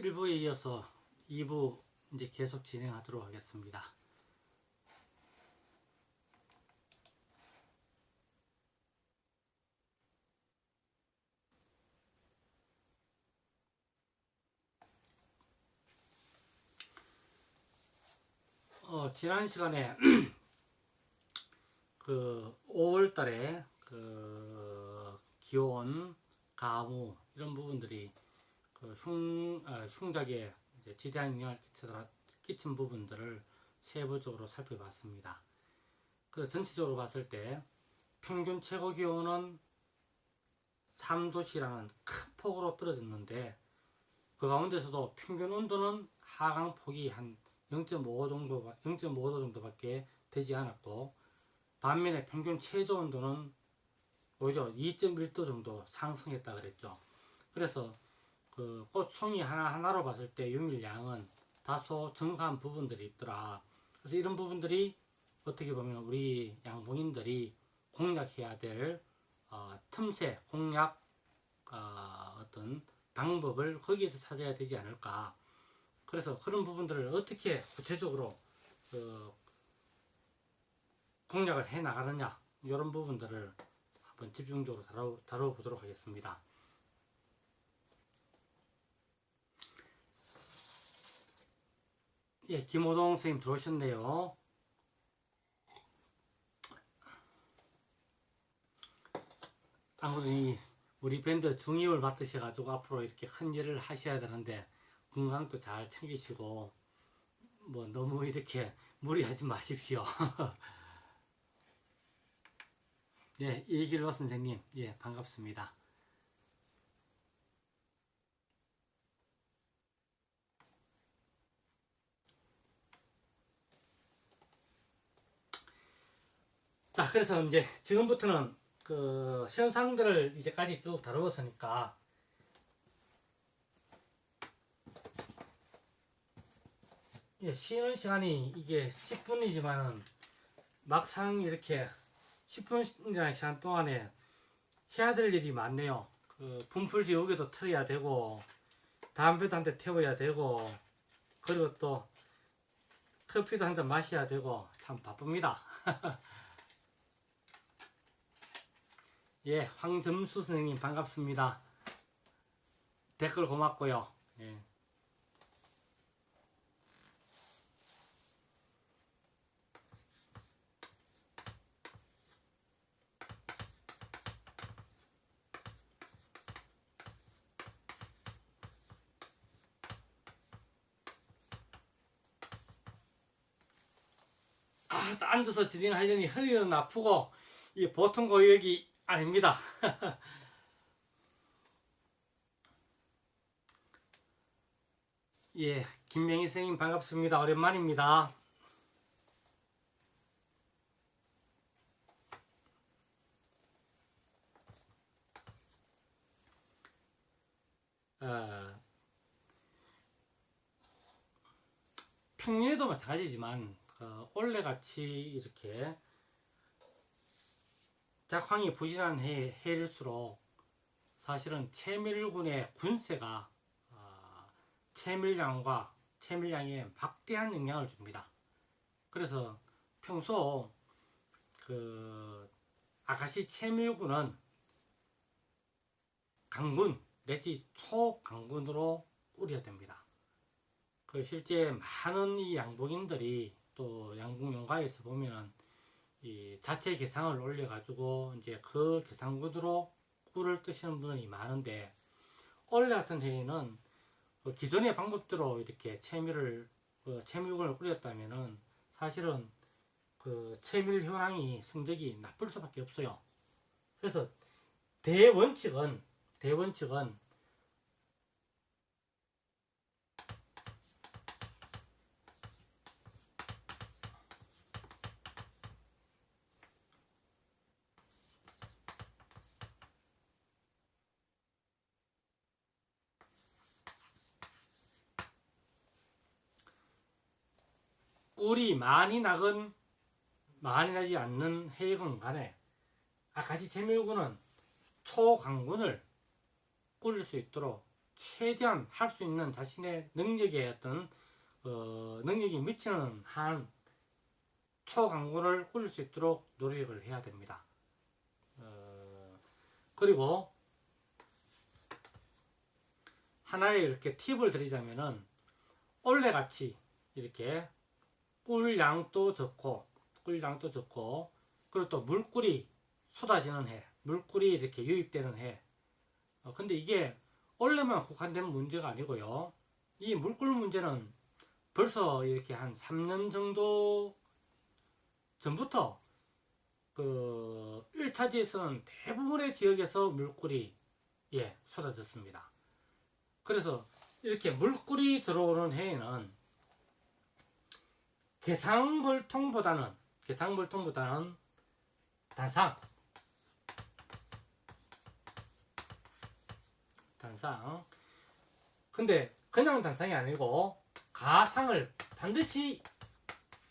1부에 이어서 2부 이제 계속 진행하도록 하겠습니다. 지난 시간에 그 5월 달에 그 기온, 가무 이런 부분들이 그 흉작에 이제 지대한 영향을 끼친 부분들을 세부적으로 살펴봤습니다. 그래서 전체적으로 봤을 때 평균 최고 기온은 3도씨라는 큰 폭으로 떨어졌는데 그 가운데서도 평균 온도는 하강폭이 한 0.5도 정도밖에 되지 않았고, 반면에 평균 최저 온도는 오히려 2.1도 정도 상승했다 그랬죠. 그래서 그 꽃송이 하나하나로 봤을 때 유밀량은 다소 증가한 부분들이 있더라. 그래서 이런 부분들이 어떻게 보면 우리 양봉인들이 공략해야 될 틈새 공략 어떤 방법을 거기에서 찾아야 되지 않을까. 그래서 그런 부분들을 어떻게 구체적으로 공략을 해 나가느냐, 이런 부분들을 한번 집중적으로 다뤄보도록 하겠습니다. 예, 김호동 선생님 들어오셨네요. 아무래도 우리 밴드 중임을 맡으셔가지고 앞으로 이렇게 큰 일을 하셔야 되는데 건강도 잘 챙기시고 뭐 너무 이렇게 무리하지 마십시오. 예, 이길로 선생님, 예, 반갑습니다. 자, 그래서 이제 지금부터는 그 현상들을 이제까지 쭉 다루었으니까 예, 쉬는 시간이 이게 10분이지만은 막상 이렇게 10분이라는 시간 동안에 해야 될 일이 많네요. 그 분풀 지우개도 틀어야 되고 담배도 한 대 태워야 되고 그리고 또 커피도 한 잔 마셔야 되고 참 바쁩니다. 예, 황점수 선생님 반갑습니다. 댓글 고맙고요. 예. 앉아서 진행하려니 허리는 아프고 이 보통 고역이 아닙니다. 예, 김명희 선생님 반갑습니다. 오랜만입니다. 평년에도 마찬가지지만 올해같이 이렇게 작황이 부진한 해일수록 사실은 채밀군의 군세가 채밀량에 막대한 영향을 줍니다. 그래서 평소 그 아가씨 채밀군은 강군 내지 초강군으로 꾸려야 됩니다. 그 실제 많은 이 양봉인들이 또 양궁용가에서 보면은 이 자체 개상을 올려가지고 이제 그 개상군으로 꿀을 뜨시는 분이 많은데, 원래 같은 해에는 그 기존의 방법대로 이렇게 채밀군을 꾸렸다면은 사실은 그 채밀 효랑이 성적이 나쁠 수밖에 없어요. 그래서 대원칙은 꿀이 많이 나지 않는 해이건 간에 아가씨 채밀군은 초강군을 꾸릴 수 있도록 최대한 할 수 있는 자신의 능력의 어떤 능력이 미치는 한 초강도를 올릴 수 있도록 노력을 해야 됩니다. 그리고 하나의 이렇게 팁을 드리자면은 올해같이 이렇게 꿀량도 적고 그리고 또 물꿀이 쏟아지는 해, 물꿀이 이렇게 유입되는 해. 근데 이게 올해만 국한된 문제가 아니고요. 이 물꿀 문제는 벌써 이렇게 한 3년 정도 전부터 그 1차지에서는 대부분의 지역에서 물꿀이 쏟아졌습니다. 그래서 이렇게 물꿀이 들어오는 해에는 개상벌통보다는 단상 근데 그냥 단상이 아니고 가상을 반드시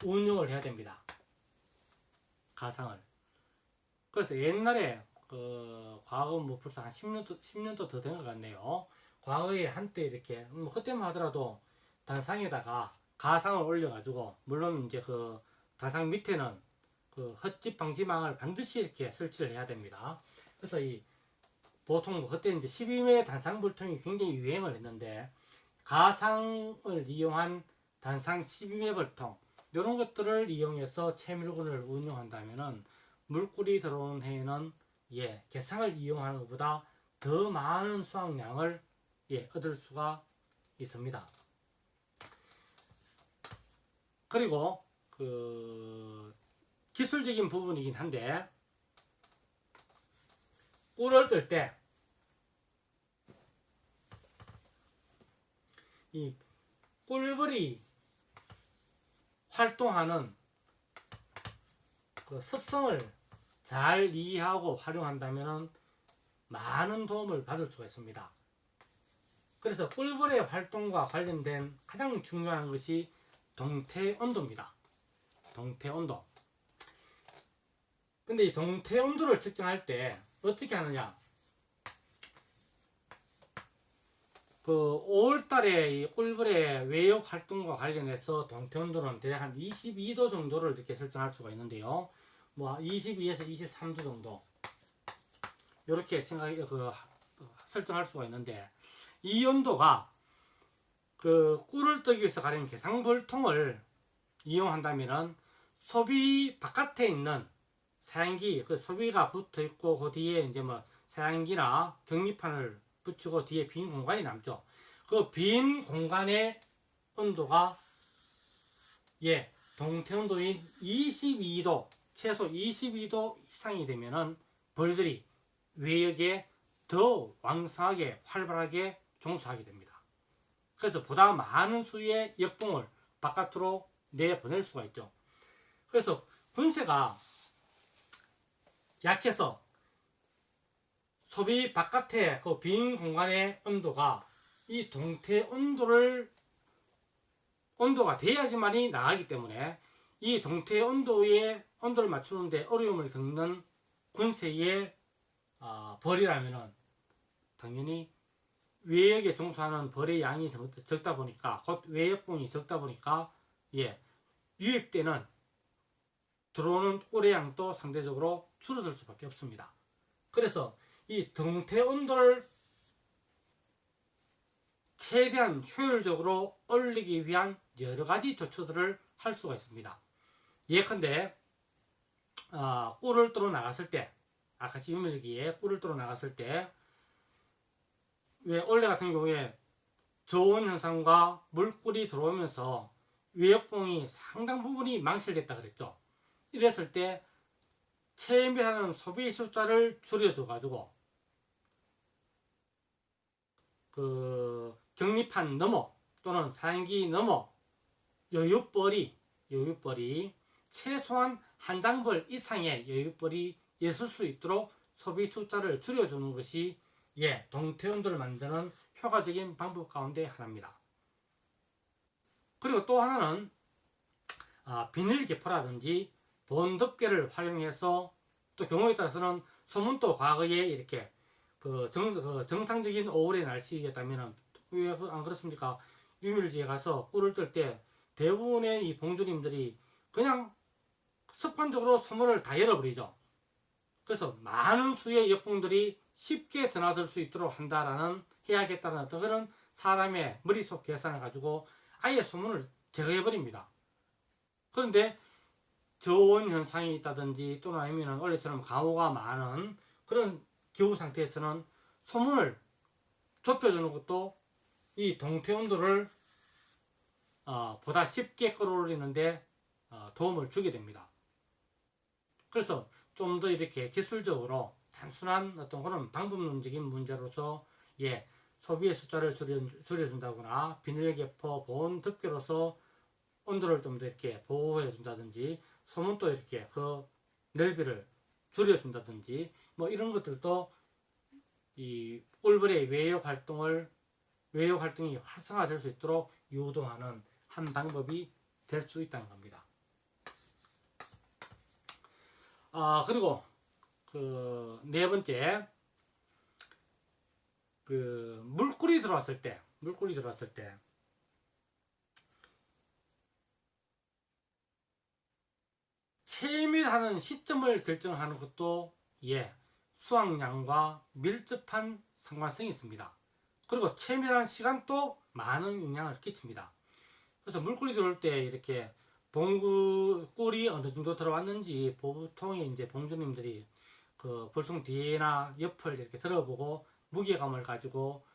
운용을 해야 됩니다. 가상을. 그래서 옛날에 과거 뭐 벌써 한 10년도 더 된 것 같네요. 과거에 한때 이렇게 그때만 하더라도 단상에다가 가상을 올려가지고, 물론 이제 그 단상 밑에는 그 헛집 방지망을 반드시 이렇게 설치를 해야 됩니다. 그래서 이 보통 뭐 그때 이제 12매 단상불통이 굉장히 유행을 했는데, 가상을 이용한 단상 12매 벌통 이런 것들을 이용해서 채밀군을 운용한다면은 물꿀이 들어오는 해에는 개상을 이용하는 것보다 더 많은 수확량을 얻을 수가 있습니다. 그리고 그 기술적인 부분이긴 한데, 꿀을 뜰 때 이 꿀벌이 활동하는 그 습성을 잘 이해하고 활용한다면 많은 도움을 받을 수가 있습니다. 그래서 꿀벌의 활동과 관련된 가장 중요한 것이 동태온도입니다. 동태온도. 근데 이 동태온도를 측정할 때 어떻게 하느냐? 그 5월달에 이 꿀벌의 외역 활동과 관련해서 동태온도는 대략 한 22도 정도를 이렇게 설정할 수가 있는데요. 뭐 22에서 23도 정도 이렇게 설정할 수가 있는데, 이 온도가 그 꿀을 뜨기 위해서 가린 개상벌통을 이용한다면은 소비 바깥에 있는 사양기, 그 소비가 붙어 있고 그 뒤에 이제 뭐 사양기나 격리판을 붙이고 뒤에 빈 공간이 남죠. 그 빈 공간의 온도가 동태온도인 22도, 최소 22도 이상이 되면은 벌들이 외역에 더 왕성하게 활발하게 종수하게 됩니다. 그래서 보다 많은 수의 역봉을 바깥으로 내보낼 수가 있죠. 그래서 군세가 약해서 소비 바깥의 그 빈 공간의 온도가 이 동태 온도가 돼야지만이 나가기 때문에, 이 동태 온도를 맞추는데 어려움을 겪는 군세의 벌이라면은 당연히 외역에 종수하는 벌의 양이 적다 보니까, 곧 외역봉이 적다 보니까 유입되는 들어오는 꿀의 양도 상대적으로 줄어들 수밖에 없습니다. 그래서 이 동태 온도를 최대한 효율적으로 올리기 위한 여러 가지 조처들을 할 수가 있습니다. 예컨대 꿀을 뜨러 나갔을 때, 아카시 유밀기에 꿀을 뜨러 나갔을 때, 왜 올해 같은 경우에 저온 현상과 물꿀이 들어오면서 외역봉이 상당 부분이 망실됐다 그랬죠. 이랬을 때 채밀하는 소비 숫자를 줄여줘 가지고 그 격리판 넘어 또는 사양기 넘어 여윳벌이 최소한 한 장벌 이상의 여윳벌이 있을 수 있도록 소비 숫자를 줄여주는 것이 동태온도를 만드는 효과적인 방법 가운데 하나입니다. 그리고 또 하나는 비닐계포라든지 본덮개를 활용해서, 또 경우에 따라서는 소문도 과거에 이렇게 그 정상적인 5월의 날씨겠다면 왜 안 그렇습니까? 유밀지에 가서 꿀을 뜰 때 대부분의 이 봉주님들이 그냥 습관적으로 소문을 다 열어버리죠. 그래서 많은 수의 역봉들이 쉽게 드나들 수 있도록 한다라는 해야겠다는 어떤 그런 사람의 머릿속 계산을 가지고 아예 소문을 제거해버립니다. 그런데 저온 현상이 있다든지 또는 아니면 원래처럼 강우가 많은 그런 기후 상태에서는 소문을 좁혀주는 것도 이 동태 온도를 보다 쉽게 끌어올리는데 도움을 주게 됩니다. 그래서 좀 더 이렇게 기술적으로 단순한 어떤 그런 방법론적인 문제로서 소비의 숫자를 줄여준다거나 비닐계포 보온 덮개로서 온도를 좀 더 이렇게 보호해 준다든지 소문도 이렇게 그 넓이를 줄여준다든지 뭐 이런 것들도 이 꿀벌의 외역 활동이 활성화될 수 있도록 유도하는 한 방법이 될 수 있다는 겁니다. 그리고 그 네 번째, 그 물꿀이 들어왔을 때 채밀하는 시점을 결정하는 것도 수확량과 밀접한 상관성이 있습니다. 그리고 채밀한 시간도 많은 영향을 끼칩니다. 그래서 물꿀이 들어올 때 이렇게 꿀이 어느 정도 들어왔는지 보통의 이제 봉주님들이 그 볼통 뒤나 옆을 이렇게 들어보고 무게감을 가지고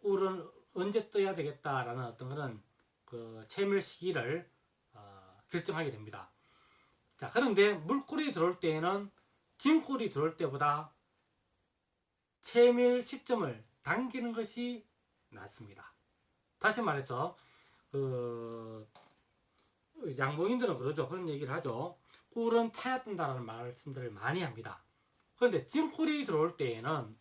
꿀은 언제 떠야 되겠다라는 어떤 그런 그 채밀 시기를 결정하게 됩니다. 자, 그런데 물꿀이 들어올 때에는 진꿀이 들어올 때보다 채밀 시점을 당기는 것이 낫습니다. 다시 말해서 그 양봉인들은 그러죠. 그런 얘기를 하죠. 꿀은 차야 뜬다라는 말씀들을 많이 합니다. 그런데 진꿀이 들어올 때에는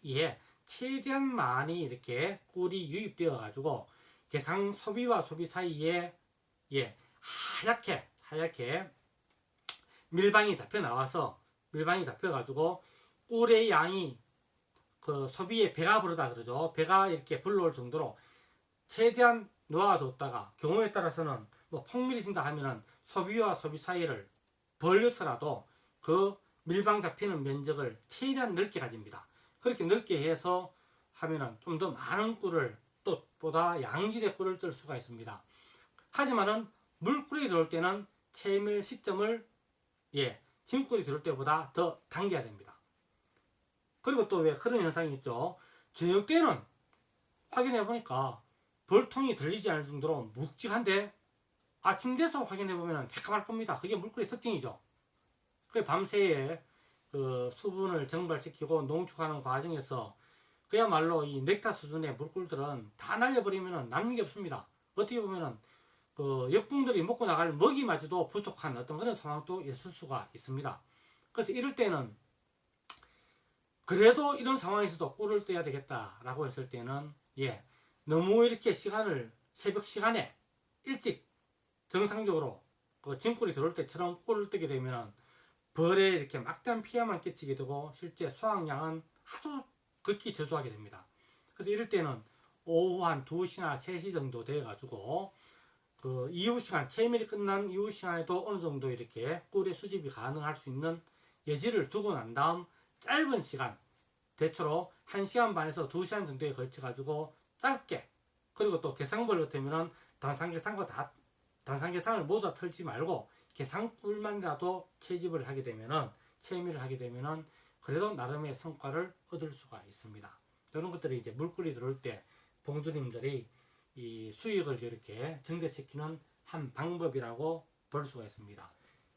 최대한 많이 이렇게 꿀이 유입되어 가지고 개상 소비와 소비 사이에 하얗게 밀방이 잡혀 나와서 밀방이 잡혀 가지고 꿀의 양이 그 소비의 배가 부르다 그러죠. 배가 이렇게 불러올 정도로 최대한 놓아뒀다가 경우에 따라서는 뭐 폭밀이 진다 하면은 소비와 소비 사이를 벌려서라도 그 밀방 잡히는 면적을 최대한 넓게 가집니다. 그렇게 넓게 해서 하면은 좀 더 많은 꿀을 또 보다 양질의 꿀을 뜰 수가 있습니다. 하지만은 물꿀이 들어올 때는 채밀 시점을 진꿀이 들어올 때보다 더 당겨야 됩니다. 그리고 또 왜 그런 현상이 있죠. 저녁 때는 확인해 보니까 벌통이 들리지 않을 정도로 묵직한데 아침 돼서 확인해 보면 새까말 겁니다. 그게 물꿀의 특징이죠. 그 밤새에 그 수분을 증발시키고 농축하는 과정에서 그야말로 이 넥타 수준의 물꿀들은 다 날려버리면 남는 게 없습니다. 어떻게 보면은 그 역풍들이 먹고 나갈 먹이마저도 부족한 어떤 그런 상황도 있을 수가 있습니다. 그래서 이럴 때는 그래도 이런 상황에서도 꿀을 떠야 되겠다라고 했을 때는 너무 이렇게 새벽 시간에 일찍 정상적으로 그 진꿀이 들어올 때처럼 꿀을 뜨게 되면 벌에 이렇게 막대한 피해만 끼치게 되고 실제 수확량은 아주 극히 저조하게 됩니다. 그래서 이럴 때는 오후 한 2시나 3시 정도 돼 가지고 그 이후 시간, 채밀이 끝난 이후 시간에도 어느 정도 이렇게 꿀의 수집이 가능할 수 있는 여지를 두고 난 다음 짧은 시간, 대체로 1시간 반에서 2시간 정도에 걸쳐 가지고 짧게, 그리고 또 개상벌 같으면은 단상개상을 모두 다 털지 말고 개상꿀만이라도 채집을 하게 되면은 채밀을 하게 되면은 그래도 나름의 성과를 얻을 수가 있습니다. 이런 것들이 이제 물꿀이 들어올 때 봉주님들이 이 수익을 이렇게 증대시키는 한 방법이라고 볼 수가 있습니다.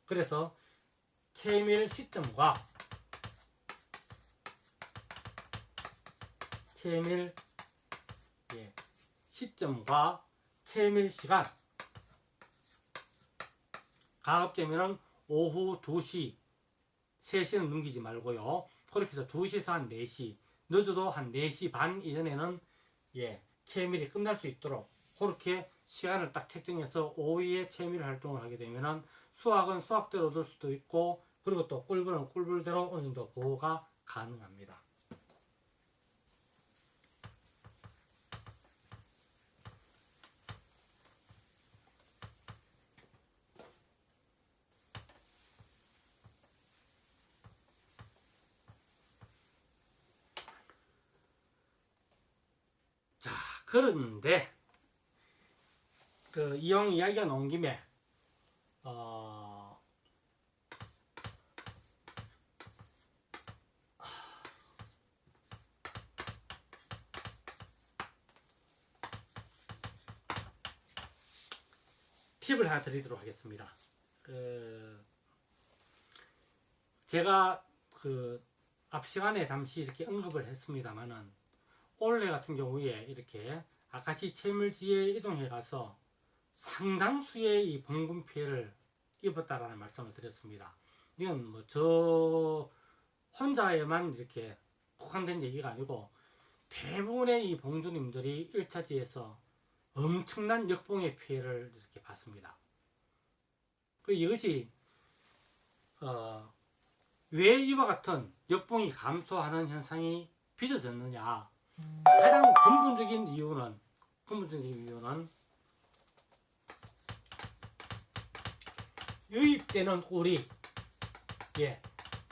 그래서 채밀 시점과 채밀 채밀 시간, 가급적이면 오후 2시, 3시는 넘기지 말고요. 그렇게 해서 2시에서 한 4시, 늦어도 한 4시 반 이전에는 채밀이 끝날 수 있도록 그렇게 시간을 딱 책정해서 오후에 채밀 활동을 하게 되면은 수확은 수확대로 얻을 수도 있고, 그리고 또 꿀벌은 꿀벌대로 어느 정도 보호가 가능합니다. 그런데 그 이왕 이야기가 나온 김에 팁을 하나 드리도록 하겠습니다. 제가 앞 시간에 잠시 이렇게 언급을 했습니다만은 올해 같은 경우에 이렇게 아카시 채물지에 이동해 가서 상당수의 이 봉군 피해를 입었다라는 말씀을 드렸습니다. 이건 뭐 저 혼자에만 이렇게 국한된 얘기가 아니고 대부분의 이 봉주님들이 1차지에서 엄청난 역봉의 피해를 이렇게 봤습니다. 이것이 왜 이와 같은 역봉이 감소하는 현상이 빚어졌느냐? 가장 근본적인 이유는 유입되는 꿀이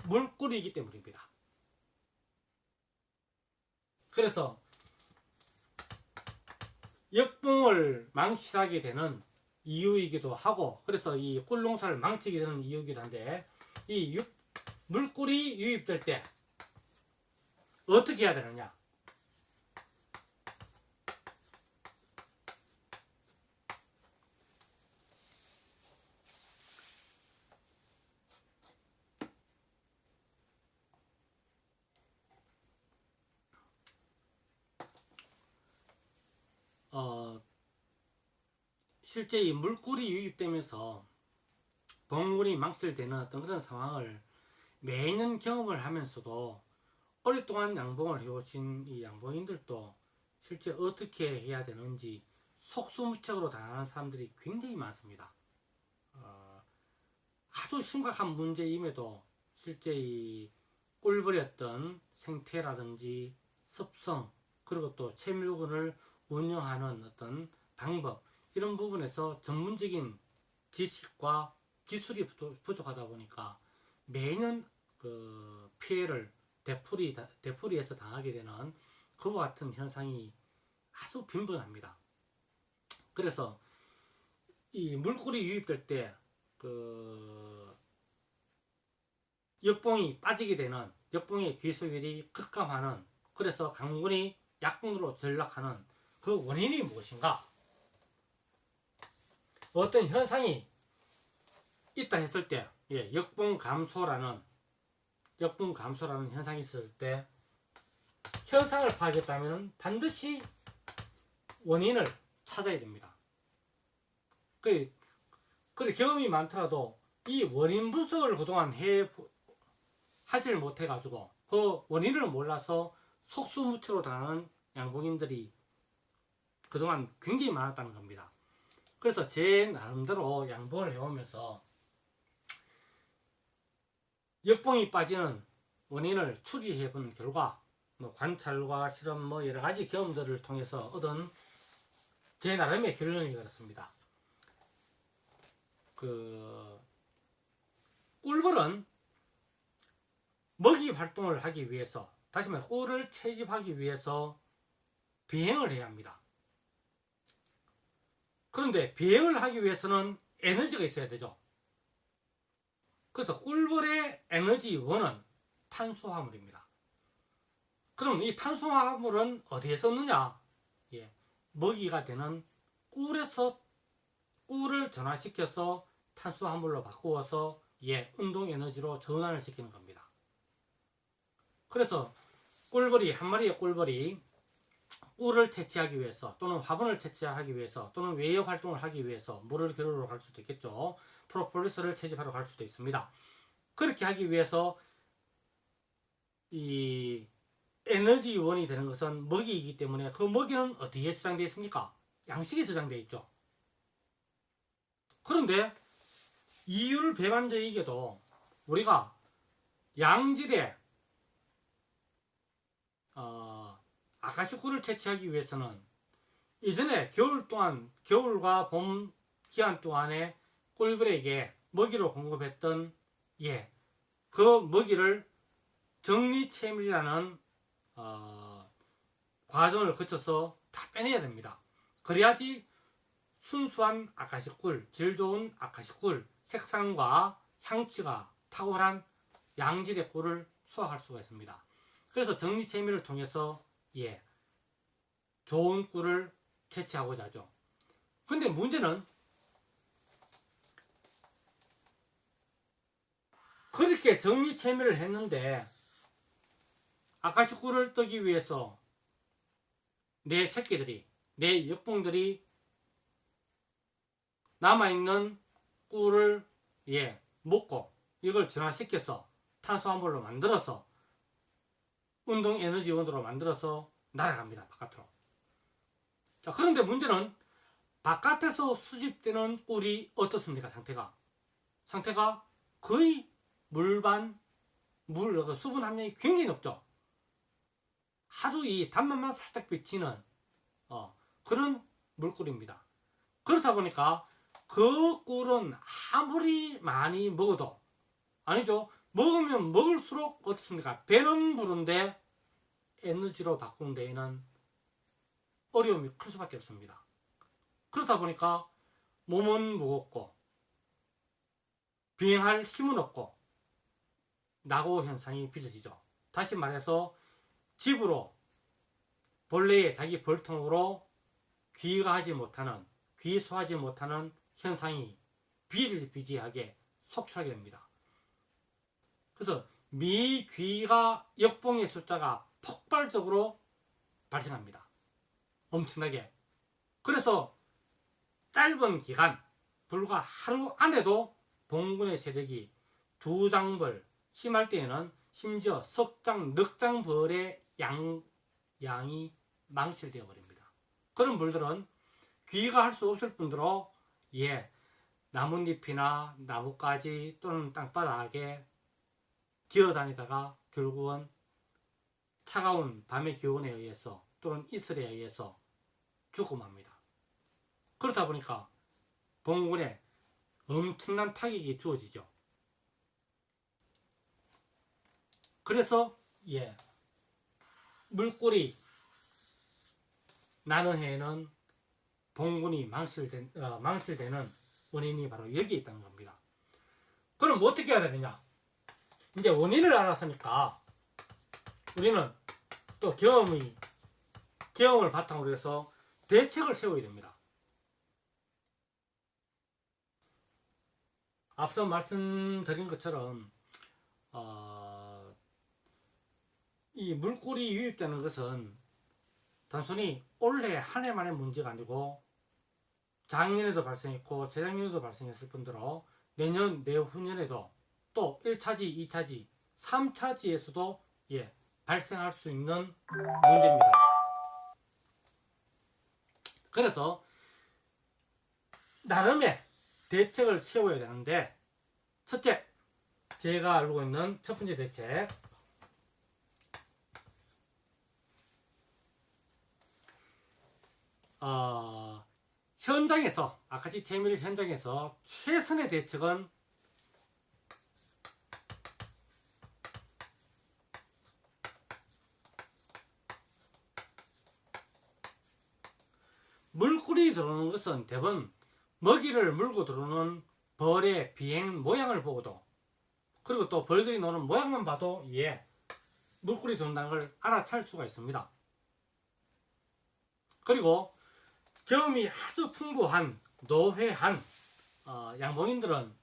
물꿀이기 때문입니다. 그래서 역봉을 망치하게 되는 이유이기도 하고, 그래서 이 꿀농사를 망치게 되는 이유이기도 한데, 이 물꿀이 유입될 때 어떻게 해야 되느냐? 실제 이 물꿀이 유입되면서 봉물이 망실되는 어떤 그런 상황을 매년 경험을 하면서도 오랫동안 양봉을 해오신 이 양봉인들도 실제 어떻게 해야 되는지 속수무책으로 당하는 사람들이 굉장히 많습니다. 아주 심각한 문제임에도 실제 이 꿀벌이었던 생태라든지 습성, 그리고 또 채밀군을 운영하는 어떤 방법, 이런 부분에서 전문적인 지식과 기술이 부족하다 보니까 매년 그 피해를 되풀이해서 당하게 되는 그와 같은 현상이 아주 빈번합니다. 그래서 이 물꿀이 유입될 때 역봉이 빠지게 되는, 역봉의 귀소율이 급감하는, 그래서 강군이 약군으로 전락하는 그 원인이 무엇인가? 어떤 현상이 있다 했을 때, 역봉 감소라는 현상이 있을 때 현상을 파악했다면 반드시 원인을 찾아야 됩니다. 그래 경험이 많더라도 이 원인 분석을 그동안 하질 못해가지고 그 원인을 몰라서 속수무책으로 당하는 양봉인들이 그동안 굉장히 많았다는 겁니다. 그래서 제 나름대로 양봉을 해오면서 역봉이 빠지는 원인을 추리해 본 결과, 관찰과 실험, 여러 가지 경험들을 통해서 얻은 제 나름의 결론이 그렇습니다. 꿀벌은 먹이 활동을 하기 위해서, 다시 말해 꿀을 채집하기 위해서 비행을 해야 합니다. 그런데 비행을 하기 위해서는 에너지가 있어야 되죠. 그래서 꿀벌의 에너지 원은 탄수화물입니다. 그럼 이 탄수화물은 어디에서 얻느냐? 먹이가 되는 꿀에서, 꿀을 전환시켜서 탄수화물로 바꾸어서 운동 에너지로 전환을 시키는 겁니다. 그래서 한 마리의 꿀벌이 꿀을 채취하기 위해서, 또는 화분을 채취하기 위해서, 또는 외역 활동을 하기 위해서 물을 겨루러 갈 수도 있겠죠. 프로폴리스를 채집하러 갈 수도 있습니다. 그렇게 하기 위해서 이 에너지원이 되는 것은 먹이이기 때문에 그 먹이는 어디에 저장되어 있습니까? 양식에 저장되어 있죠. 그런데 이율 배반적이게도 우리가 양질의 아카시 꿀을 채취하기 위해서는 이전에 겨울과 봄 기간 동안에 꿀벌에게 먹이를 공급했던 그 먹이를 정리채밀이라는 과정을 거쳐서 다 빼내야 됩니다. 그래야지 순수한 아카시 꿀, 질 좋은 아카시 꿀, 색상과 향취가 탁월한 양질의 꿀을 수확할 수가 있습니다. 그래서 정리체미를 통해서 좋은 꿀을 채취하고자 하죠. 근데 문제는 그렇게 정리체미를 했는데 아카시 꿀을 뜨기 위해서 내 새끼들이, 내 역봉들이 남아있는 꿀을 먹고 이걸 진화시켜서 탄수화물로 만들어서 운동 에너지원으로 만들어서 날아갑니다. 바깥으로. 자, 그런데 문제는 바깥에서 수집되는 꿀이 어떻습니까? 상태가 거의 물반, 수분 함량이 굉장히 높죠. 아주 이 단맛만 살짝 비치는 그런 물꿀입니다. 그렇다 보니까 그 꿀은 아무리 많이 먹어도, 아니죠, 먹으면 먹을수록 어떻습니까? 배는 부른데 에너지로 바꾸는 데에는 어려움이 클 수밖에 없습니다. 그렇다 보니까 몸은 무겁고 비행할 힘은 없고 낙오 현상이 빚어지죠. 다시 말해서 집으로 본래의 자기 벌통으로 귀가하지 못하는, 귀소하지 못하는 현상이 비일비재하게 속출하게 됩니다. 그래서 미귀가 역봉의 숫자가 폭발적으로 발생합니다. 엄청나게. 그래서 짧은 기간, 불과 하루 안에도 봉군의 세력이 두 장벌, 심할 때에는 심지어 석장, 넉장벌의 양이 망실되어 버립니다. 그런 물들은 귀가할 수 없을 뿐더러 나뭇잎이나 나뭇가지 또는 땅바닥에 기어다니다가 결국은 차가운 밤의 기온에 의해서 또는 이슬에 의해서 죽어맙니다. 그렇다 보니까 봉군에 엄청난 타격이 주어지죠. 그래서 물꿀이 나는 해에는 봉군이 망실되는 원인이 바로 여기에 있다는 겁니다. 그럼 어떻게 해야 되느냐? 이제 원인을 알았으니까 우리는 또 경험을 바탕으로 해서 대책을 세워야 됩니다. 앞서 말씀드린 것처럼 이 물꿀이 유입되는 것은 단순히 올해 한 해만의 문제가 아니고 작년에도 발생했고 재작년에도 발생했을 뿐더러 내년, 내후년에도 또 1차지, 2차지, 3차지에서도 발생할 수 있는 문제입니다. 그래서 나름의 대책을 세워야 되는데, 첫째, 제가 알고 있는 첫 번째 대책, 현장에서, 아카시 체밀 현장에서 최선의 대책은 물꿀이 들어오는 것은 대부분 먹이를 물고 들어오는 벌의 비행 모양을 보고도, 그리고 또 벌들이 노는 모양만 봐도 물꿀이 들어온다는 걸 알아챌 수가 있습니다. 그리고 경험이 아주 풍부한 노회한 양봉인들은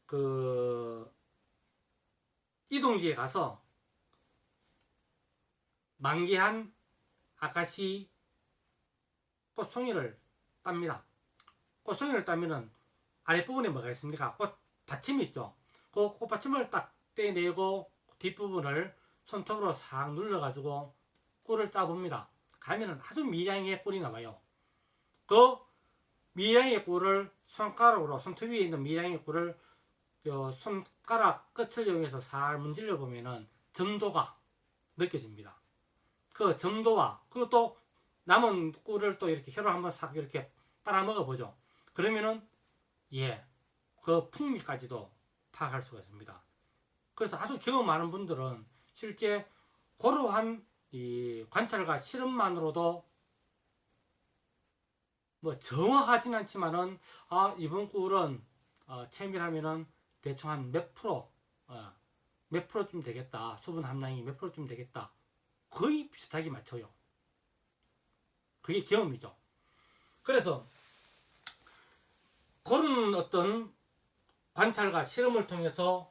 그 이동지에 가서 만개한 아카시 꽃송이를 땁니다. 꽃송이를 따면은 아랫부분에 뭐가 있습니까? 꽃 받침이 있죠. 그 꽃받침을 딱 떼내고 뒷부분을 손톱으로 싹 눌러가지고 꿀을 짜봅니다. 가면은 아주 미량의 꿀이 나와요. 그 미량의 꿀을 손가락으로, 손톱 위에 있는 미량의 꿀을 손가락 끝을 이용해서 살 문질러 보면은 점도가 느껴집니다. 그 점도와, 그리고 또 남은 꿀을 또 이렇게 혀로 한번 싹 이렇게 빨아먹어 보죠. 그러면은 그 풍미까지도 파악할 수가 있습니다. 그래서 아주 경험 많은 분들은 실제 고러한 이 관찰과 실험만으로도 뭐 정확하진 않지만은 이번 꿀은 채밀하면은 대충 한 몇 프로 몇 프로쯤 되겠다, 수분 함량이 몇 프로쯤 되겠다, 거의 비슷하게 맞춰요. 그게 경험이죠. 그래서 그런 어떤 관찰과 실험을 통해서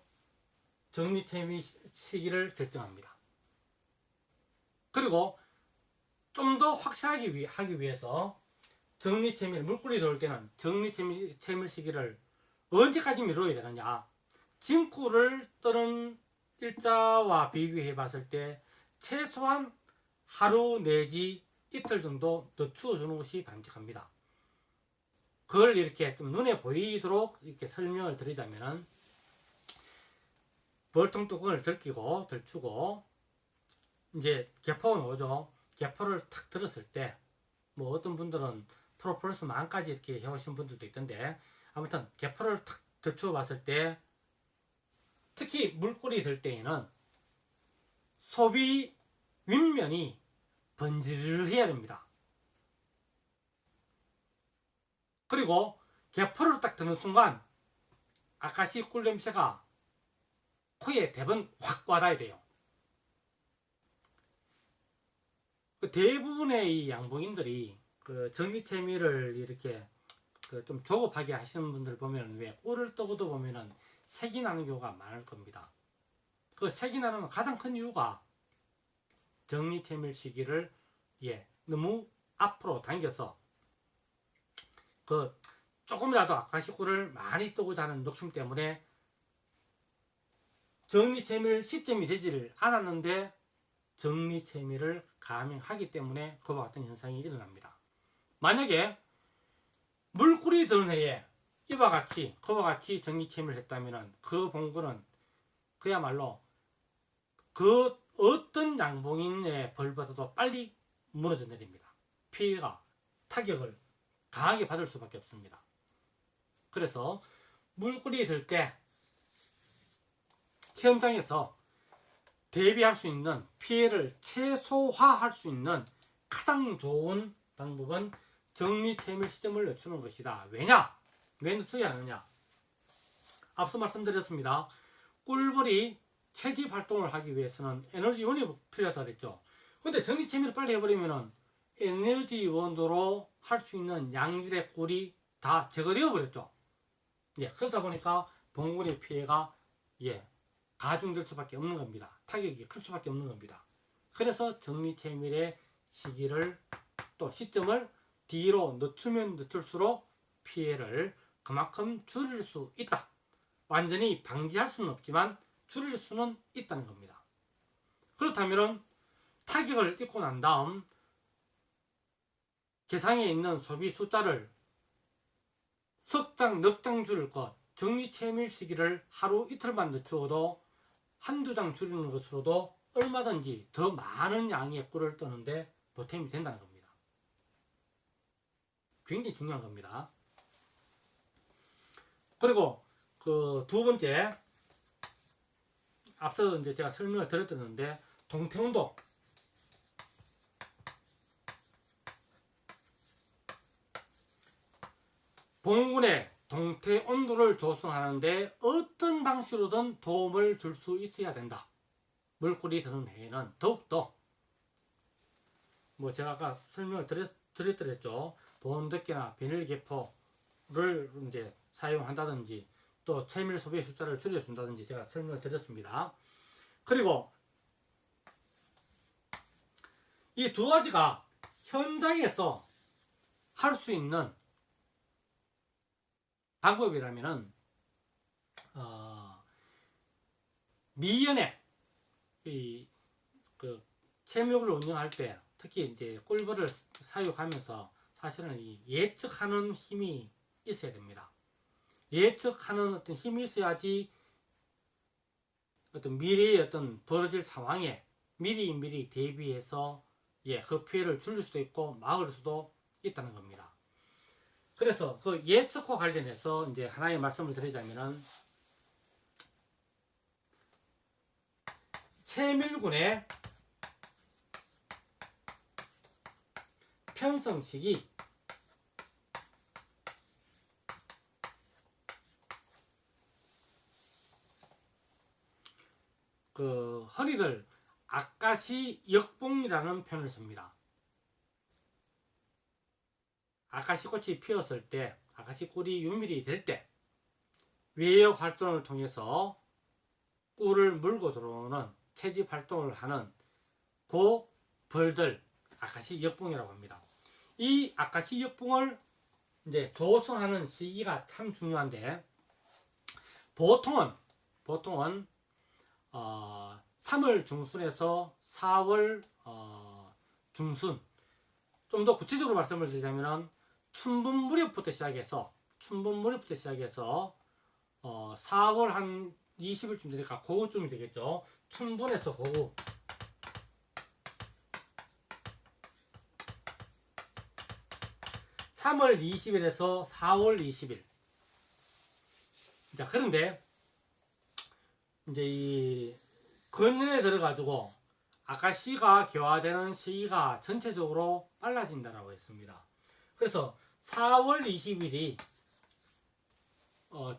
정리채미 시기를 결정합니다. 그리고 좀 더 확실하게 하기 위해서 정리채밀, 물꿀이 들어올 때는 정리채밀 시기를 언제까지 미뤄야 되느냐, 진꿀을 뜨는 일자와 비교해 봤을 때 최소한 하루 내지 이틀 정도 늦추어주는 것이 바람직합니다. 그걸 이렇게 좀 눈에 보이도록 이렇게 설명을 드리자면은, 벌통 뚜껑을 들추고 이제 개포가 나오죠. 개포를 탁 들었을 때, 뭐 어떤 분들은 프로폴리스 만까지 이렇게 해오신 분들도 있던데, 아무튼 개포를 탁 들추어 봤을 때, 특히 물꿀이 들 때에는 소비 윗면이 번지르르해야 됩니다. 그리고 개포를 딱 드는 순간 아카시 꿀 냄새가 코에 대번 확 와닿아야 돼요. 대부분의 이 양봉인들이 그 정리채미를 이렇게 좀 조급하게 하시는 분들 보면, 왜 꿀을 뜨고도 보면은 색이 나는 경우가 많을 겁니다. 그 색이 나는 가장 큰 이유가 정리채밀 시기를 너무 앞으로 당겨서 그 조금이라도 아카시 꿀을 많이 뜨고자 하는 욕심 때문에 정리채밀 시점이 되지를 않았는데 정리채밀을 감행하기 때문에 그와 같은 현상이 일어납니다. 만약에 물꿀이 드는 해에 그와 같이 정리채밀을 했다면 그 봉구는 그야말로 그 어떤 양봉인의 벌보다도 빨리 무너져 내립니다. 피해가, 타격을 강하게 받을 수밖에 없습니다. 그래서 물꿀이 들 때 현장에서 대비할 수 있는, 피해를 최소화할 수 있는 가장 좋은 방법은 정리채밀 시점을 늦추는 것이다. 왜냐? 왜 늦춰야 하느냐? 앞서 말씀드렸습니다. 꿀벌이 채집 활동을 하기 위해서는 에너지원이 필요하다고 했죠. 근데 정리채밀을 빨리 해버리면은 에너지원으로 할 수 있는 양질의 꿀이 다 제거되어 버렸죠. 그러다 보니까 봉골의 피해가 가중될 수밖에 없는 겁니다. 타격이 클 수밖에 없는 겁니다. 그래서 정리채밀의 시기를, 또 시점을 뒤로 늦추면 늦출수록 피해를 그만큼 줄일 수 있다. 완전히 방지할 수는 없지만 줄일 수는 있다는 겁니다. 그렇다면 타격을 입고 난 다음 계상에 있는 소비 숫자를 석 장, 넉 장 줄일 것, 정리채밀 시기를 하루 이틀만 늦추어도 한두 장 줄이는 것으로도 얼마든지 더 많은 양의 꿀을 뜨는데 보탬이 된다는 겁니다. 굉장히 중요한 겁니다. 그리고 그 두 번째, 앞서 이제 제가 설명을 드렸었는데, 동태온도. 봉군의 동태 온도를 조성하는데 어떤 방식으로든 도움을 줄 수 있어야 된다. 물꿀이 드는 해에는 더욱더, 뭐 제가 아까 설명을 드렸죠. 보온덮개나 비닐개포를 이제 사용한다든지, 또 채밀 소비 숫자를 줄여준다든지 제가 설명을 드렸습니다. 그리고 이 두 가지가 현장에서 할 수 있는 방법이라면은, 미연에 그 채밀을 운영할 때, 특히 이제 꿀벌을 사육하면서 사실은 이 예측하는 힘이 있어야 됩니다. 예측하는 어떤 힘이 있어야지 어떤 미래의 어떤 벌어질 상황에 미리 대비해서 그 피해를 줄일 수도 있고 막을 수도 있다는 겁니다. 그래서 그 예측과 관련해서 이제 하나의 말씀을 드리자면은, 채밀군의 편성식이 그 허리를 아까시 역봉이라는 표현을 씁니다. 아까시 꽃이 피었을 때, 아까시 꿀이 유밀이 될 때 외역 활동을 통해서 꿀을 물고 들어오는 채집 활동을 하는 그 벌들 아까시 역봉이라고 합니다. 이 아까시 역봉을 이제 조성하는 시기가 참 중요한데 보통은 3월 중순에서 4월 중순, 좀 더 구체적으로 말씀을 드리자면 춘분 무렵부터 시작해서 4월 한 20일쯤 되니까 그거쯤이 되겠죠. 춘분에서 그거 3월 20일에서 4월 20일. 자, 그런데 이제 이 건년에 들어가지고 아까시가 개화되는 시기가 전체적으로 빨라진다라고 했습니다. 그래서 4월 20일이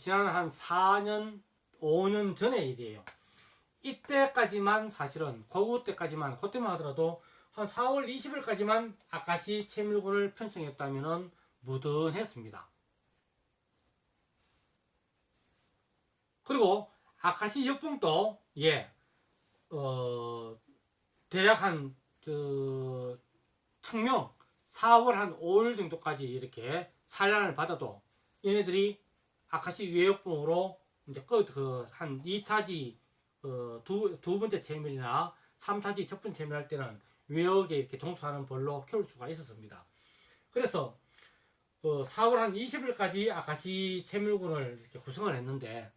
지난 한 4년, 5년 전의 일이에요. 이때까지만 사실은 그때까지만 그때만 하더라도 한 4월 20일까지만 아까시 채밀곤을 편성했다면 무던했습니다. 그리고 아까시 역봉도 대략 한 청명 4월 한 5일 정도까지 이렇게 산란을 받아도 얘네들이 아카시 외역봉으로 이제 한 2타지 두 번째 채밀이나 3타지 첫 번째 채밀 할 때는 외역에 이렇게 동수하는 벌로 키울 수가 있었습니다. 그래서 4월 한 20일까지 아카시 채밀군을 이렇게 구성을 했는데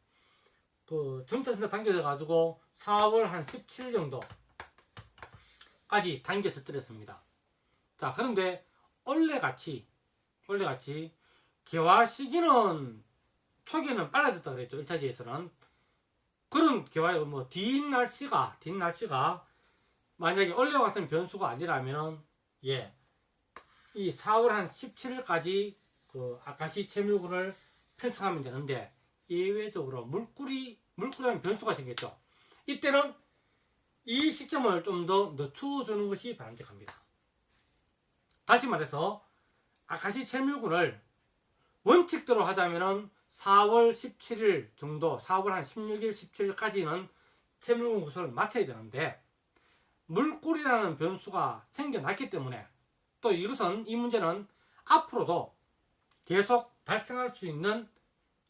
점차 당겨져 가지고 4월 한 17일 정도까지 당겨졌더랬습니다. 자, 그런데 원래같이 개화 시기는 초기에는 빨라졌다 그랬죠. 1차지에서는. 그런 개화의 뒷 날씨가 만약에 원래와 같은 변수가 아니라면 이 4월 한 17일까지 아카시 채밀군을 편성하면 되는데 예외적으로 물꿀이라는 변수가 생겼죠. 이때는 이 시점을 좀 더 늦춰주는 것이 바람직합니다. 다시 말해서 아카시 채밀군을 원칙대로 하자면은 4월 17일 정도, 4월 한 16일, 17일까지는 채밀군 구설을 마쳐야 되는데 물꿀이라는 변수가 생겨났기 때문에 또 이 문제는 앞으로도 계속 발생할 수 있는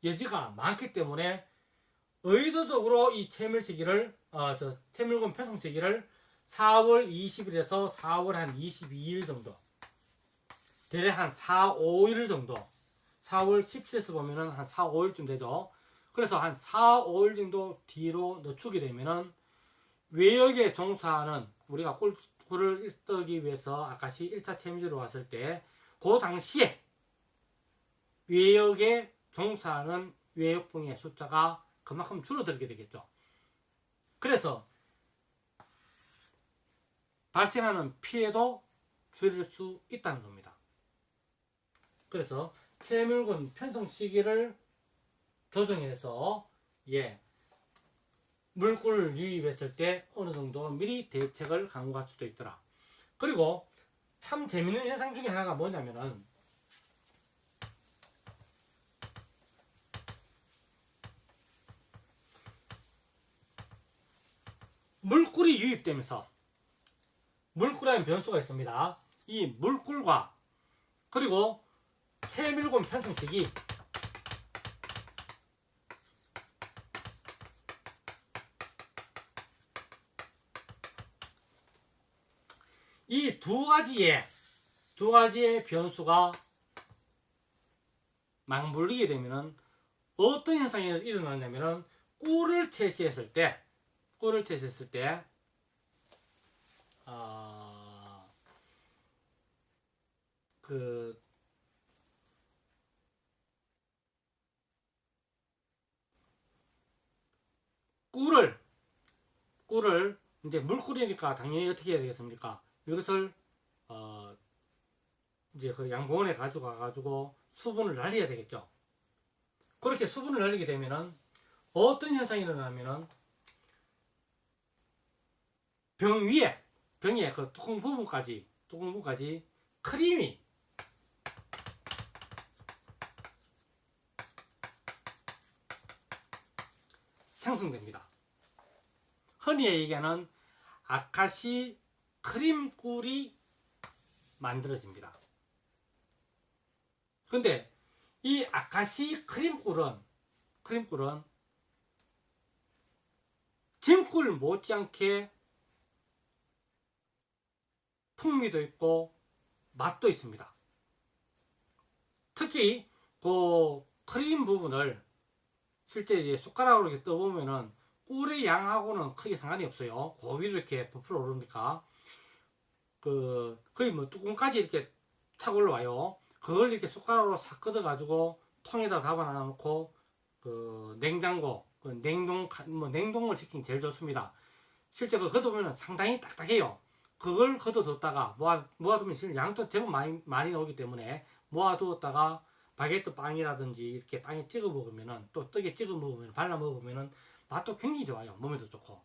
여지가 많기 때문에 의도적으로 이 채밀 시기를 채밀군 편성 시기를 4월 20일에서 4월 한 22일 정도, 대략 한 4, 5일 정도, 4월 17일에서 보면은 한 4, 5일쯤 되죠. 그래서 한 4, 5일 정도 뒤로 늦추게 되면은 외역에 종사하는 우리가 꿀을 뜨기 위해서 아까시 1차 채밀지로 왔을 때 그 당시에 외역에 종사하는 외역봉의 숫자가 그만큼 줄어들게 되겠죠. 그래서 발생하는 피해도 줄일 수 있다는 겁니다. 그래서 채밀군 편성 시기를 조정해서 물꿀을 유입했을 때 어느 정도 미리 대책을 강구할 수도 있더라. 그리고 참 재밌는 현상 중에 하나가 뭐냐면은 물꿀이 유입되면서 물꿀이라는 변수가 있습니다. 이 물꿀과 그리고 채밀군 편성 시기 이 두 가지의 변수가 맞물리게 되면은 어떤 현상이 일어나냐면은 꿀을 채취했을 때 꿀을 이제 물꿀이니까 당연히 어떻게 해야 되겠습니까? 이것을 이제 그 양봉원에 가지고 수분을 날려야 되겠죠. 그렇게 수분을 날리게 되면은 어떤 현상이 일어나면은 병의 그 뚜껑 부분까지 크림이 생성됩니다. 흔히 얘기하는 아카시 크림꿀이 만들어집니다. 근데 이 아카시 크림꿀은 진꿀 못지않게 풍미도 있고 맛도 있습니다. 특히 그 크림 부분을 실제 이제 숟가락으로 이렇게 떠보면은 꿀의 양하고는 크게 상관이 없어요. 그 위로 이렇게 부풀어 오르니까 거의 뭐 뚜껑까지 이렇게 차고 올라와요. 그걸 이렇게 숟가락으로 싹 걷어 가지고 통에다 담아 놓고 그 냉장고 냉동을 시키는 게 제일 좋습니다. 실제 그 걷어보면 상당히 딱딱해요. 그걸 걷어뒀다가 모아두면 실제 양도 제법 많이 나오기 때문에 모아두었다가 바게트 빵이라든지 이렇게 빵에 찍어 먹으면은, 또 떡에 찍어 먹으면, 발라 먹으면은 맛도 굉장히 좋아요. 몸에도 좋고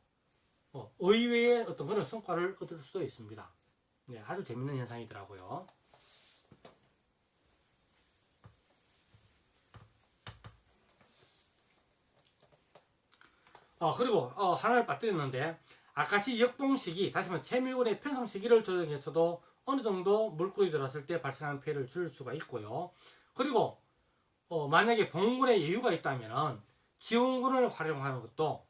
의외의 어떤 그런 성과를 얻을 수도 있습니다. 네, 아주 재밌는 현상이더라고요. 그리고 하나를 빠뜨렸는데, 아카시 역봉 시기, 다시 말해 채밀골의 편성 시기를 조정해서도 어느 정도 물꿀이 들어왔을 때 발생하는 피해를 줄일 수가 있고요. 그리고 만약에 봉군에 여유가 있다면 지온군을 활용하는 것도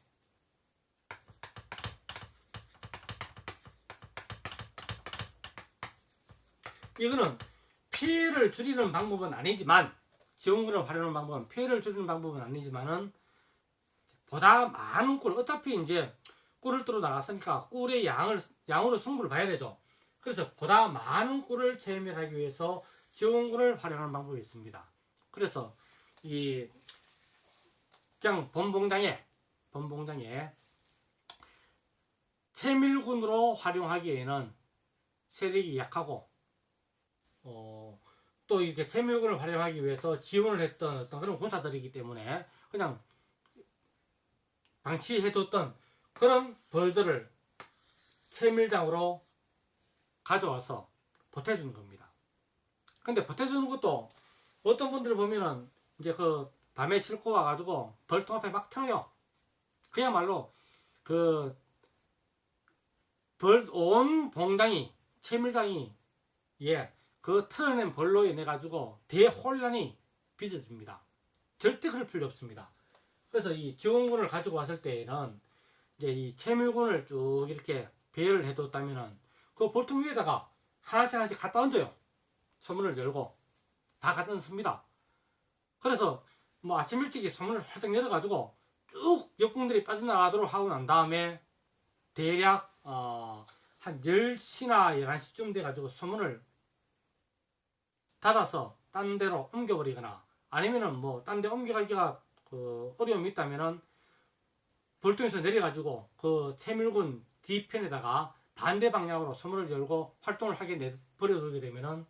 이거는 피해를 줄이는 방법은 아니지만, 지온군을 활용하는 방법은 피해를 줄이는 방법은 아니지만은 보다 많은 꿀, 어차피 이제 꿀을 뜨러 나갔으니까 꿀의 양으로 승부를 봐야 되죠. 그래서 보다 많은 꿀을 채밀하기 위해서 지온군을 활용하는 방법이 있습니다. 그래서 이 그냥 본봉장에 채밀군으로 활용하기에는 세력이 약하고 또 이렇게 채밀군을 활용하기 위해서 지원을 했던 어떤 그런 군사들이기 때문에 그냥 방치해뒀던 그런 벌들을 채밀장으로 가져와서 보태주는 겁니다. 근데 보태주는 것도 어떤 분들 보면은 이제 그 밤에 싣고 와가지고 벌통 앞에 막 틀어요. 그야말로 그 벌 온 봉장이, 채밀장이 그 틀어낸 벌로 인해 가지고 대혼란이 빚어집니다. 절대 그럴 필요 없습니다. 그래서 이 지원군을 가지고 왔을 때에는 이제 이 채밀군을 쭉 이렇게 배열을 해뒀다면은 그 볼통 위에다가 하나씩 갖다 얹어요. 소문을 열고 다 갖다 얹습니다. 그래서 뭐 아침 일찍이 소문을 활짝 열어가지고 쭉 역풍들이 빠져나가도록 하고 난 다음에 대략 한 10시나 11시쯤 돼가지고 소문을 닫아서 딴 데로 옮겨버리거나, 아니면은 뭐 딴 데 옮겨가기가 어려움이 있다면은 벌통에서 내려가지고 그 채밀군 뒤편에다가 반대 방향으로 소문을 열고 활동을 하게 내버려두게 되면은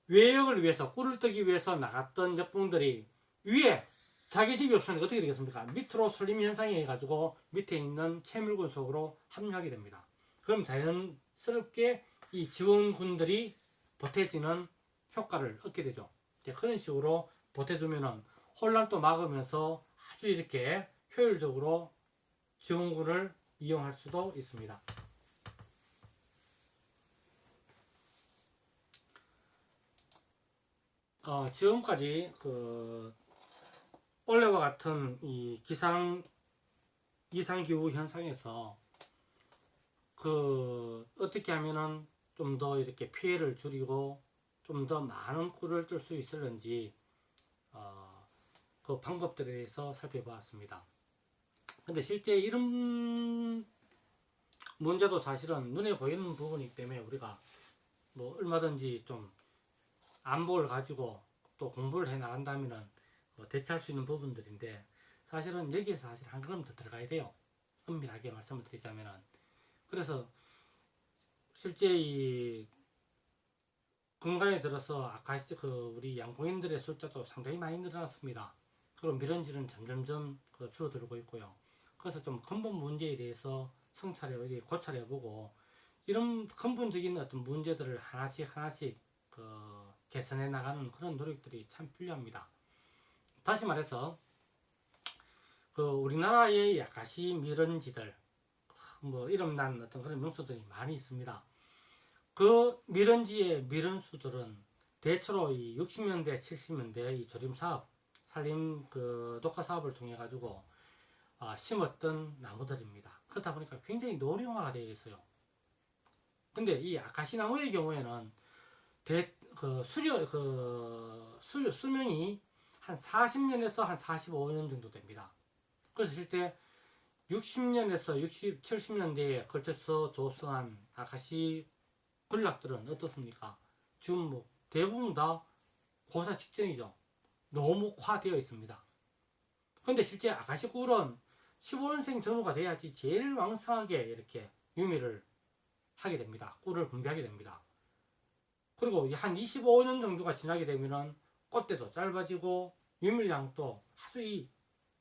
외역을 위해서, 꿀을 뜨기 위해서 나갔던 역풍들이 위에 자기 집이 없으니까 어떻게 되겠습니까? 밑으로 설림 현상이 해가지고 밑에 있는 채밀군 속으로 합류하게 됩니다. 그럼 자연스럽게 이 지원군들이 보태지는 효과를 얻게 되죠. 그런 식으로 보태주면은 혼란도 막으면서 아주 이렇게 효율적으로 지원군을 이용할 수도 있습니다. 지금까지 올해와 같은 이 이상기후 현상에서 어떻게 하면은 좀 더 이렇게 피해를 줄이고 좀 더 많은 꿀을 뜰 수 있을는지 그 방법들에 대해서 살펴보았습니다. 근데 실제 이런 문제도 사실은 눈에 보이는 부분이기 때문에 우리가 뭐 얼마든지 좀 안목을 가지고 또 공부를 해 나간다면은 뭐 대처할 수 있는 부분들인데, 사실은 여기에서 사실 한 걸음 더 들어가야 돼요. 엄밀하게 말씀을 드리자면은. 그래서 실제 근간에 들어서 아카시 우리 양봉인들의 숫자도 상당히 많이 늘어났습니다. 그리고 미런질은 점점점 줄어들고 있고요. 그래서 좀 근본 문제에 대해서 성찰해 고찰해보고 이런 근본적인 어떤 문제들을 하나씩 하나씩 개선해 나가는 그런 노력들이 참 필요합니다. 다시 말해서 우리나라의 아카시 미런지들 뭐 이름난 어떤 그런 명수들이 많이 있습니다. 그 미런지의 미런수들은 대체로 이 60년대, 70년대 이 조림 사업, 산림 녹화 사업을 통해 가지고 심었던 나무들입니다. 그렇다 보니까 굉장히 노령화가 되어 있어요. 근데 이 아카시 나무의 경우에는 수명이 한 40년에서 한 45년 정도 됩니다. 그래서 실제 60년에서 60, 70년대에 걸쳐서 조성한 아카시 군락들은 어떻습니까? 지금 뭐 대부분 다 고사 직전이죠. 노목화되어 있습니다. 근데 실제 아카시 꿀은 15년생 전후가 돼야지 제일 왕성하게 이렇게 유미를 하게 됩니다. 꿀을 분비하게 됩니다. 그리고 한 25년 정도가 지나게 되면은 꽃대도 짧아지고 유밀량도 아주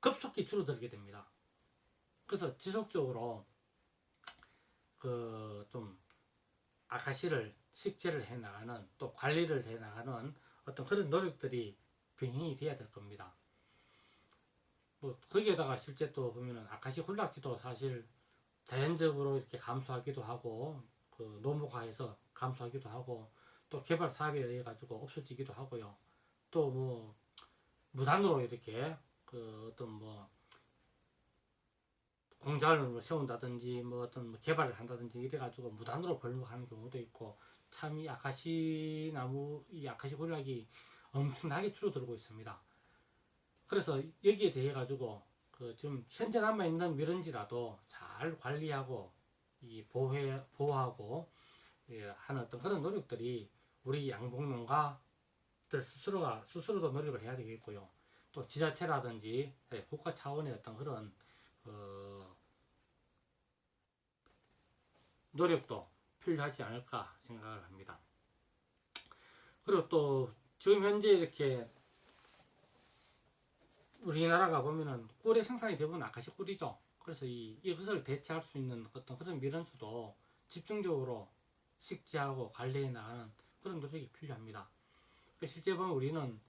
급속히 줄어들게 됩니다. 그래서 지속적으로 좀 아카시를 식재를 해 나가는 또 관리를 해 나가는 어떤 그런 노력들이 병행이 돼야 될 겁니다. 뭐 거기에다가 실제 또 보면은 아카시 홀락지도 사실 자연적으로 이렇게 감소하기도 하고 노목화해서 감소하기도 하고 또 개발 사업에 의해 가지고 없어지기도 하고요. 또 뭐 무단으로 이렇게 어떤 뭐 공장을 뭐 세운다든지 뭐 어떤 뭐 개발을 한다든지 이래 가지고 무단으로 벌목하는 경우도 있고 참 이 아카시 나무 이 아카시 곤락이 엄청나게 줄어들고 있습니다. 그래서 여기에 대해 가지고 지금 현재 남아 있는 미런지라도 잘 관리하고 보호하고 하는 어떤 그런 노력들이 우리 양봉농가들 스스로도 노력을 해야 되겠고요. 또 지자체라든지 국가 차원의 어떤 그런 노력도 필요하지 않을까 생각을 합니다. 그리고 또 지금 현재 이렇게 우리나라가 보면은 꿀의 생산이 대부분 아카시 꿀이죠. 그래서 이것을 대체할 수 있는 어떤 그런 미련수도 집중적으로 식재하고 관리해 나가는 그런 노력이 필요합니다. 실제 보면 우리는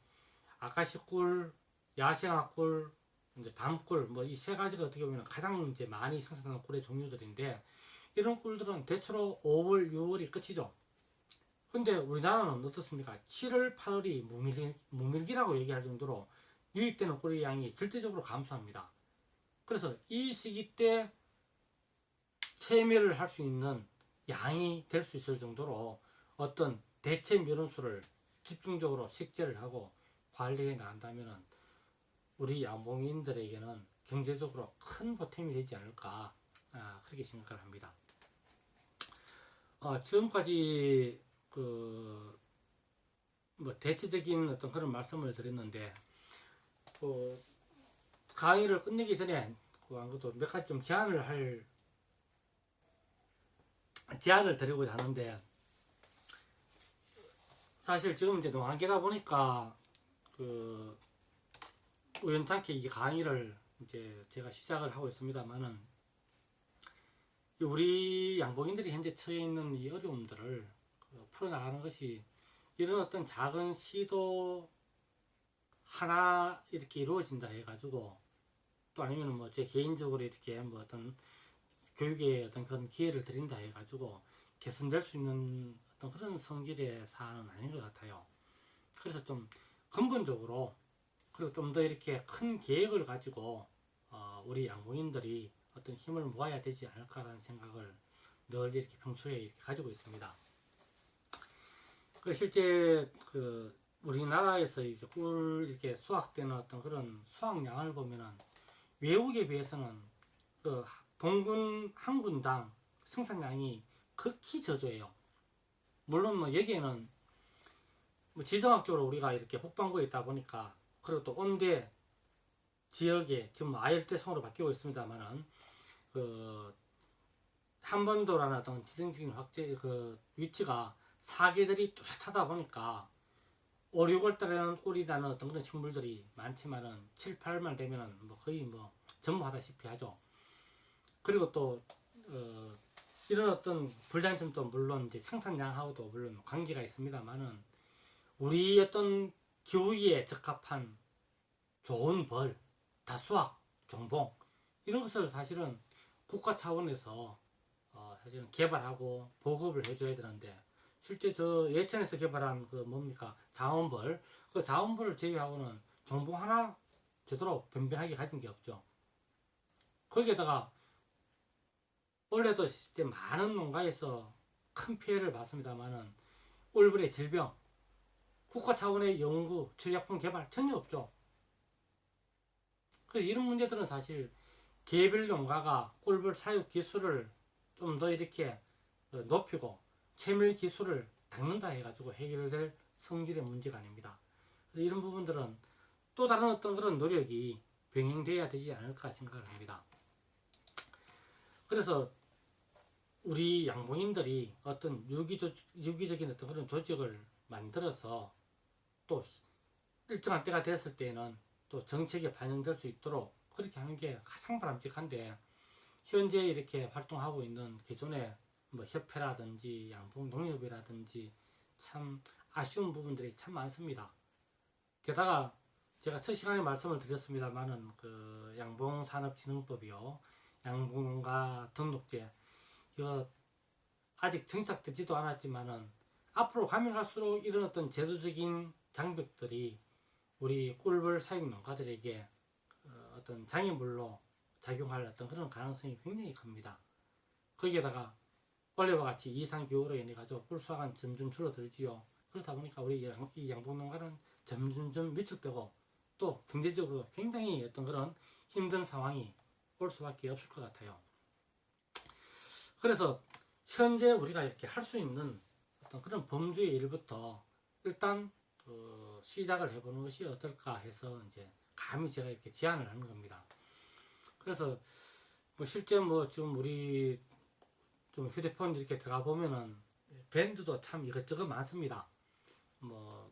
아카시 꿀, 야생화 꿀, 이제 밤꿀 뭐 이 세 가지가 어떻게 보면 가장 이제 많이 생산하는 꿀의 종류들인데 이런 꿀들은 대체로 5월, 6월이 끝이죠. 근데 우리나라는 어떻습니까? 7월, 8월이 무밀기라고 얘기할 정도로 유입되는 꿀의 양이 절대적으로 감소합니다. 그래서 이 시기 때 채밀을 할 수 있는 양이 될 수 있을 정도로 어떤 대체 미론수를 집중적으로 식재를 하고 관리해 나간다면 우리 양봉인들에게는 경제적으로 큰 보탬이 되지 않을까 그렇게 생각을 합니다. 지금까지 뭐 대체적인 어떤 그런 말씀을 드렸는데 강의를 끝내기 전에 몇 가지 좀 제안을 드리고자 하는데 사실 지금 이제 농한계다 보니까 우연찮게 이 강의를 이제 제가 시작을 하고 있습니다만은 우리 양봉인들이 현재 처해 있는 이 어려움들을 풀어나가는 것이 이런 어떤 작은 시도 하나 이렇게 이루어진다 해가지고 또 아니면 뭐 제 개인적으로 이렇게 뭐 어떤 교육에 어떤 그런 기회를 드린다 해가지고 개선될 수 있는 어떤 그런 성질의 사안은 아닌 것 같아요. 그래서 좀 근본적으로 그리고 좀 더 이렇게 큰 계획을 가지고 우리 양봉인들이 어떤 힘을 모아야 되지 않을까라는 생각을 늘 이렇게 평소에 이렇게 가지고 있습니다. 실제 우리나라에서 이렇게 수확되는 어떤 그런 수확량을 보면은 외국에 비해서는 봉군 한 군당 생산량이 극히 저조해요. 물론 뭐 여기에는 뭐 지정학적으로 우리가 이렇게 북반구에 있다 보니까 그리고 또 온대 지역에 지금 아열대성으로 바뀌고 있습니다만은 한반도라는 어떤 지정적인 위치가 사계절이 뚜렷하다 보니까 5, 6월 달에는 꿀이 나는 어떤 그런 식물들이 많지만은 7, 8월만 되면은 뭐 거의 뭐 전무하다시피 하죠. 그리고 또 이런 어떤 불장점도 물론 이제 생산량하고도 물론 관계가 있습니다만은 우리 어떤 기후기에 적합한 좋은 벌, 다수학, 종봉 이런 것을 사실은 국가 차원에서 사실은 개발하고 보급을 해줘야 되는데 실제 저 예천에서 개발한 그 뭡니까 자원벌 그 자원벌을 제외하고는 종봉 하나 제대로 변변하게 가진 게 없죠. 거기에다가 원래도 이제 많은 농가에서 큰 피해를 봤습니다만은 꿀벌의 질병 국가 차원의 연구, 전략품 개발 전혀 없죠. 그래서 이런 문제들은 사실 개별 농가가 꿀벌 사육 기술을 좀 더 이렇게 높이고 채밀 기술을 닦는다 해가지고 해결될 성질의 문제가 아닙니다. 그래서 이런 부분들은 또 다른 어떤 그런 노력이 병행돼야 되지 않을까 생각을 합니다. 그래서 우리 양봉인들이 어떤 유기적인 어떤 그런 조직을 만들어서 또 일정한 때가 됐을 때에는 또 정책에 반영될 수 있도록 그렇게 하는 게 가장 바람직한데 현재 이렇게 활동하고 있는 기존의 뭐 협회라든지 양봉농협이라든지 참 아쉬운 부분들이 참 많습니다. 게다가 제가 첫 시간에 말씀을 드렸습니다만은 그 양봉산업진흥법이요, 양봉농가 등록제 이거 아직 정착되지도 않았지만은 앞으로 가면 갈수록 이런 어떤 제도적인 장벽들이 우리 꿀벌 사육 농가들에게 어떤 장애물로 작용할 어떤 그런 가능성이 굉장히 큽니다. 거기에다가 원래와 같이 이상기후로 인해 가지고 꿀수확은 점점 줄어들지요. 그렇다 보니까 우리 이 양봉농가는 점점 위축되고 또 경제적으로 굉장히 어떤 그런 힘든 상황이 올 수밖에 없을 것 같아요. 그래서 현재 우리가 이렇게 할 수 있는 어떤 그런 범주의 일부터 일단 시작을 해보는 것이 어떨까 해서 이제 감히 제가 이렇게 제안을 하는 겁니다. 그래서 뭐 실제 뭐 지금 우리 좀 휴대폰 이렇게 들어가 보면은 밴드도 참 이것저것 많습니다. 뭐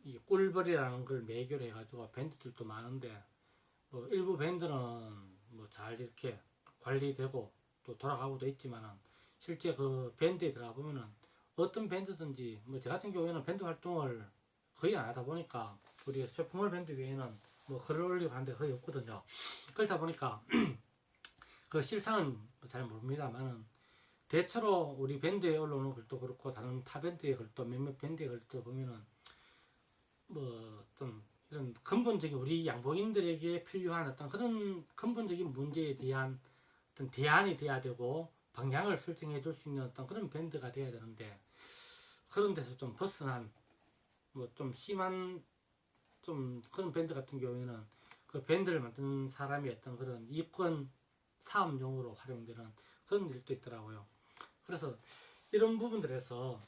이 꿀벌이라는 걸 매개로 해가지고 밴드들도 많은데 일부 밴드는 뭐 잘 이렇게 관리되고 또 돌아가고도 있지만은 실제 그 밴드에 들어가 보면은 어떤 밴드든지 뭐 저 같은 경우에는 밴드 활동을 거의 안 하다 보니까 우리 쇼핑몰 밴드 외에는 뭐 글을 올리고 하는데 거의 없거든요. 그렇다 보니까 그 실상은 잘 모릅니다만은 대체로 우리 밴드에 올라오는 글도 그렇고 다른 타 밴드의 글도 몇몇 밴드의 글도 보면은 뭐 좀 이런 근본적인 우리 양봉인들에게 필요한 어떤 그런 근본적인 문제에 대한 어떤 대안이 돼야 되고 방향을 설정해 줄 수 있는 어떤 그런 밴드가 돼야 되는데 그런 데서 좀 벗어난 뭐 좀 심한 좀 그런 밴드 같은 경우에는 그 밴드를 만든 사람이 어떤 그런 이권 사업용으로 활용되는 그런 일도 있더라고요. 그래서 이런 부분들에서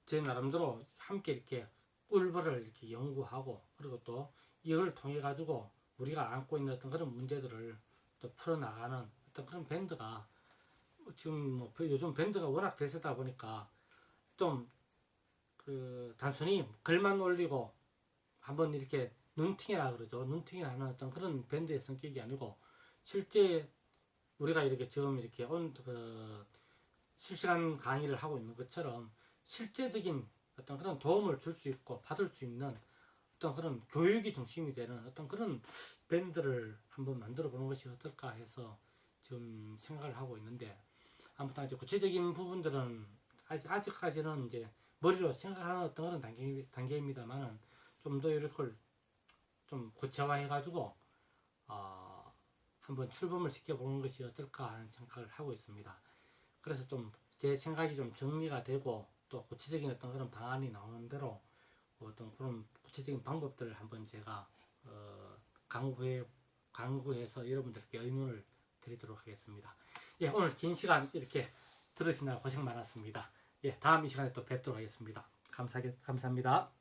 제 나름대로 함께 이렇게 꿀벌을 이렇게 연구하고 그리고 또 이걸 통해 가지고 우리가 안고 있는 어떤 그런 문제들을 또 풀어나가는 어떤 그런 밴드가 지금 뭐 요즘 밴드가 워낙 대세다 보니까 좀 그 단순히 글만 올리고 한번 이렇게 눈팅이라 그러죠. 눈팅을 하는 어떤 그런 밴드의 성격이 아니고 실제 우리가 이렇게 지금 이렇게 실시간 강의를 하고 있는 것처럼 실제적인 어떤 그런 도움을 줄 수 있고 받을 수 있는 어떤 그런 교육이 중심이 되는 어떤 그런 밴드를 한번 만들어 보는 것이 어떨까 해서 지금 생각을 하고 있는데 아무튼 이제 구체적인 부분들은 아직까지는 이제 머리로 생각하는 어떤 그런 단계입니다만은 좀 더 이렇게 좀 구체화해 가지고 한번 출범을 시켜보는 것이 어떨까 하는 생각을 하고 있습니다. 그래서 좀 제 생각이 좀 정리가 되고 또 구체적인 어떤 그런 방안이 나오는 대로 어떤 그런 구체적인 방법들을 한번 제가 강구해서 여러분들께 의논을 드리도록 하겠습니다. 예, 오늘 긴 시간 이렇게 들으시느라 고생 많았습니다. 예, 다음 이 시간에 또 뵙도록 하겠습니다. 감사합니다.